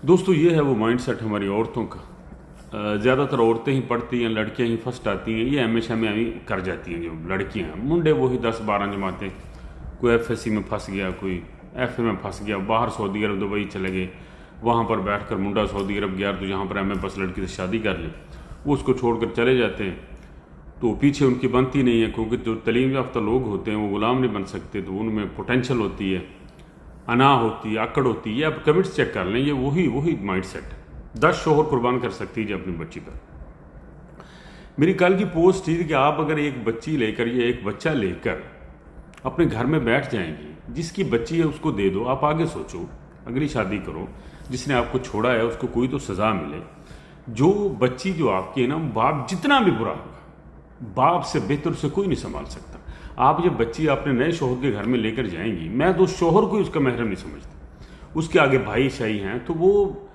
दोस्तों ये है वो माइंड सेट हमारी औरतों का। ज़्यादातर औरतें ही पढ़ती हैं, लड़कियां ही फर्स्ट आती हैं, ये हमेशा में अभी कर जाती हैं। जो लड़कियां हैं, मुंडे वही 10-12 जमातें, कोई एफएससी में फंस गया, कोई एफए में फंस गया, बाहर सऊदी अरब दुबई चले गए, वहाँ पर बैठकर मुंडा सऊदी अरब गया तो जहाँ पर हमें बस लड़की से शादी कर ली, वो उसको छोड़कर चले जाते हैं। तो पीछे उनकी बनती नहीं है, क्योंकि जो तलीम याफ्ता लोग होते हैं वो गुलाम नहीं बन सकते, तो उनमें पोटेंशल होती है, अना होती है, आकड़ होती है। आप कमेंट्स चेक कर लें, ये वही माइंड सेट है। 10 शोहर कुर्बान कर सकती है जी अपनी बच्ची पर। मेरी कल की पोस्ट थी कि आप अगर एक बच्ची लेकर या एक बच्चा लेकर अपने घर में बैठ जाएंगी, जिसकी बच्ची है उसको दे दो, आप आगे सोचो, अगली शादी करो, जिसने आपको छोड़ा है उसको कोई तो सज़ा मिले। जो बच्ची जो आपकी है ना, बाप जितना भी बुरा होगा, बाप से बेहतर से कोई नहीं संभाल सकता। आप ये बच्ची अपने नए शोहर के घर में लेकर जाएंगी, मैं तो शोहर को ही उसका महरम नहीं समझता, उसके आगे भाई शाही हैं, तो वो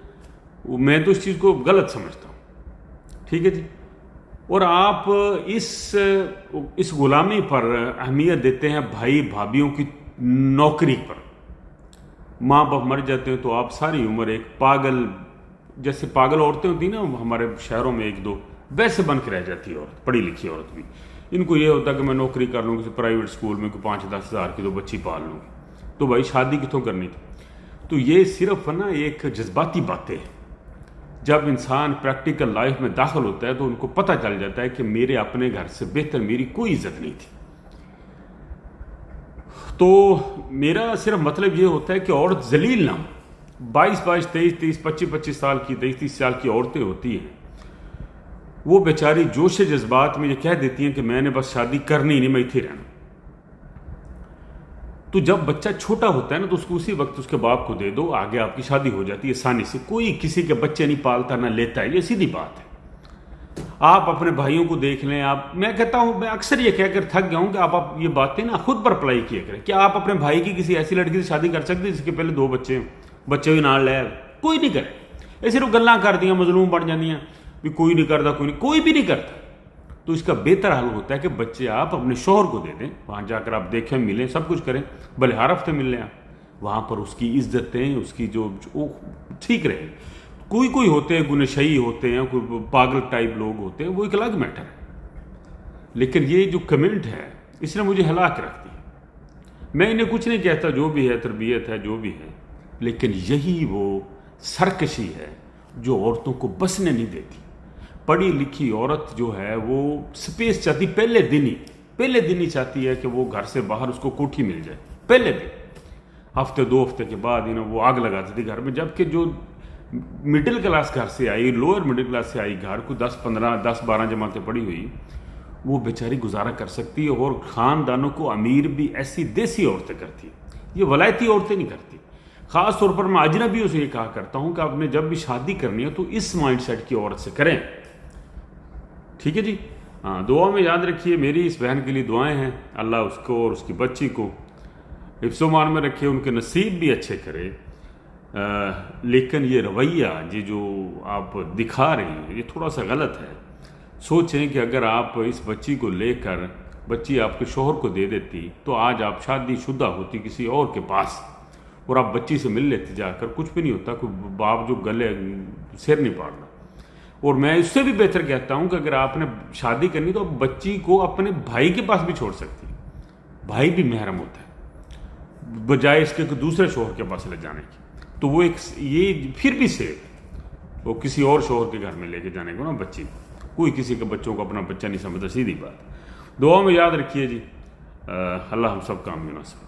मैं तो इस चीज़ को गलत समझता हूँ। ठीक है जी। और आप इस गुलामी पर अहमियत देते हैं भाई भाभीयों की नौकरी पर। माँ बाप मर जाते हैं तो आप सारी उम्र एक पागल, जैसे पागल औरतें होती ना हमारे शहरों में एक दो, वैसे बन के रह जाती है औरत, पढ़ी लिखी औरत भी। इनको ये होता है कि मैं नौकरी कर लूँ किसी प्राइवेट स्कूल में, कोई 5-10 हज़ार की तो बच्ची पाल लूँ, तो भाई शादी कितों करनी थी। तो ये सिर्फ ना एक जज्बाती बातें हैं। जब इंसान प्रैक्टिकल लाइफ में दाखिल होता है तो उनको पता चल जाता है कि मेरे अपने घर से बेहतर मेरी कोई इज्जत नहीं थी। तो मेरा सिर्फ मतलब ये होता है कि औरत जलील ना हो। 22-22, 23-23, 25-25 साल की, 23-30 साल की औरतें होती हैं, वो बेचारी जोश जज्बात में ये कह देती हैं कि मैंने बस शादी करनी नहीं, मैं इतने रहना। तो जब बच्चा छोटा होता है ना, तो उसको उसी वक्त उसके बाप को दे दो, आगे आपकी शादी हो जाती है आसानी से। कोई किसी के बच्चे नहीं पालता ना लेता है, ये सीधी बात है। आप अपने भाइयों को देख लें। आप, मैं कहता हूं, मैं अक्सर ये कहकर थक गया हूं कि आप ये बातें ना खुद पर अप्लाई किया करें। क्या आप अपने भाई की किसी ऐसी लड़की से शादी कर सकते जिसके पहले 2 बच्चे भी नाल ले? कोई नहीं करे। ये सिर्फ गल्लां कर दियां, मजलूम बन जानियां भी कोई नहीं करता, कोई भी नहीं करता। तो इसका बेहतर हल होता है कि बच्चे आप अपने शोहर को दे दें, वहाँ जाकर आप देखें, मिलें, सब कुछ करें, भले हर हफ्ते मिल लें आप, वहाँ पर उसकी इज्जतें, उसकी जो ठीक रहे। कोई होते हैं गुनशई होते हैं, कोई पागल टाइप लोग होते हैं, वो एक अलग मैटर है। लेकिन ये जो कमेंट है, इसने मुझे हलाक रख दिया। मैं इन्हें कुछ नहीं कहता, जो भी है तरबियत है, जो भी है, लेकिन यही वो सरकशी है जो औरतों को बसने नहीं देती। पढ़ी लिखी औरत जो है वो स्पेस चाहती, पहले दिन ही चाहती है कि वो घर से बाहर उसको कोठी मिल जाए, पहले दिन। हफ्ते 2 हफ्ते के बाद वो आग लगाती थी घर में। जबकि जो मिडिल क्लास घर से आई, लोअर मिडिल क्लास से आई घर को, 10-12 जमातें पढ़ी हुई, वो बेचारी गुजारा कर सकती है। और ख़ानदानों को अमीर भी ऐसी देसी औरतें करती हैं, ये वलायती औरतें नहीं करती। ख़ास तौर पर मैं अजनबियों से ये कहा करता हूँ कि आपने जब भी शादी करनी है तो इस माइंड सेट की औरत से करें। ठीक है जी। हाँ, दुआ में याद रखिए, मेरी इस बहन के लिए दुआएं हैं, अल्लाह उसको और उसकी बच्ची को हिफ्ज़ो-मान में रखे, उनके नसीब भी अच्छे करे। लेकिन ये रवैया, ये जो आप दिखा रही हैं, ये थोड़ा सा गलत है। सोचें कि अगर आप इस बच्ची को लेकर, बच्ची आपके शोहर को दे देती, तो आज आप शादीशुदा होती किसी और के पास, और आप बच्ची से मिल लेती जाकर, कुछ भी नहीं होता, कोई बाप जो गले सिर नहीं पाड़ना। और मैं इससे भी बेहतर कहता हूं कि अगर आपने शादी करनी तो बच्ची को अपने भाई के पास भी छोड़ सकती है, भाई भी महरम होता है, बजाय इसके दूसरे शोहर के पास ले जाने की। तो वो एक, ये फिर भी सेफ, वो किसी और शोहर के घर में लेके जाने को ना बच्ची, कोई किसी के बच्चों को अपना बच्चा नहीं समझता, सीधी बात। दुआ में याद रखिए जी। अल्लाह हम सब काम में नसीब।